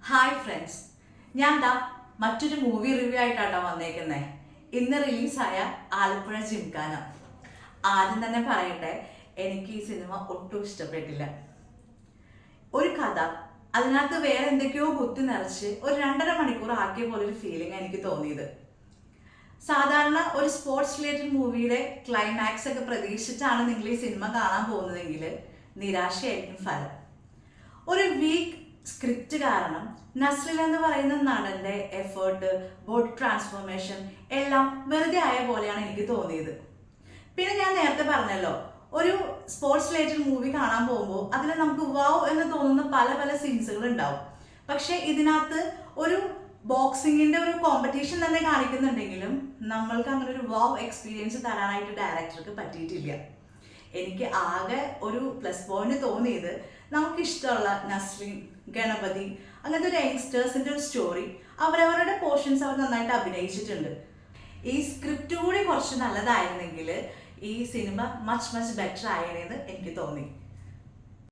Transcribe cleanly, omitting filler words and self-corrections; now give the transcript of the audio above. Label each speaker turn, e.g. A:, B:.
A: Hi friends, ഞാൻ മറ്റൊരു movie review ആയിട്ടാണ് വന്നേക്കുന്നത്. ഇന്ന് റിലീസായ ആലപ്പുഴ ജിംഖാന. ആദ്യം തന്നെ പറയട്ടെ, എനിക്ക് ഈ സിനിമ ഒട്ടും ഇഷ്ടപ്പെട്ടില്ല. ഒരു കഥ, അതിനകത്ത് വേറെ എന്തൊക്കെയോ കുത്തി നിറച്ച് ഒരു 2.5 മണിക്കൂർ ആക്കിയ പോലൊരു ഫീലിംഗ് എനിക്ക് തോന്നിയത്. സാധാരണ ഒരു സ്പോർട്സ് റിലേറ്റഡ് മൂവിയുടെ ക്ലൈമാക്സ് ഒക്കെ പ്രതീക്ഷിച്ചിട്ടാണ് നിങ്ങൾ ഈ സിനിമ കാണാൻ പോകുന്നതെങ്കിൽ നിരാശയായിരിക്കും ഫലം. ഒരു വീക്ക് സ്ക്രിപ്റ്റ് കാരണം നസ്രിൻ എന്ന് പറയുന്ന നടന്റെ എഫേർട്ട്, ബോഡി ട്രാൻസ്ഫോർമേഷൻ എല്ലാം വെറുതെ ആയ പോലെയാണ് എനിക്ക് തോന്നിയത്. പിന്നെ ഞാൻ നേരത്തെ പറഞ്ഞല്ലോ, ഒരു സ്പോർട്സ് റിലേറ്റഡ് മൂവി കാണാൻ പോകുമ്പോൾ അതിൽ നമുക്ക് വാവ് എന്ന് തോന്നുന്ന പല പല സീൻസുകൾ ഉണ്ടാവും. പക്ഷെ ഇതിനകത്ത് ഒരു ബോക്സിങ്ങിന്റെ ഒരു കോമ്പറ്റീഷൻ തന്നെ കാണിക്കുന്നുണ്ടെങ്കിലും നമ്മൾക്ക് അങ്ങനെ ഒരു വാവ് എക്സ്പീരിയൻസ് തരാനായിട്ട് ഡയറക്ടർക്ക് പറ്റിയിട്ടില്ല. എനിക്ക് ആകെ ഒരു പ്ലസ് പോയിന്റ് തോന്നിയത്, നമുക്കിഷ്ടമുള്ള നസ്രിൻ, ഗണപതി, അങ്ങനത്തെ ഒരു യങ്സ്റ്റേഴ്സിന്റെ ഒരു സ്റ്റോറി അവരവരുടെ പോർഷൻസ് അവർ നന്നായിട്ട് അഭിനയിച്ചിട്ടുണ്ട്. ഈ സ്ക്രിപ്റ്റ് കൂടി കുറച്ച് നല്ലതായിരുന്നെങ്കിൽ ഈ സിനിമ മച്ച് ബെറ്റർ ആയേനെന്ന് എനിക്ക് തോന്നി.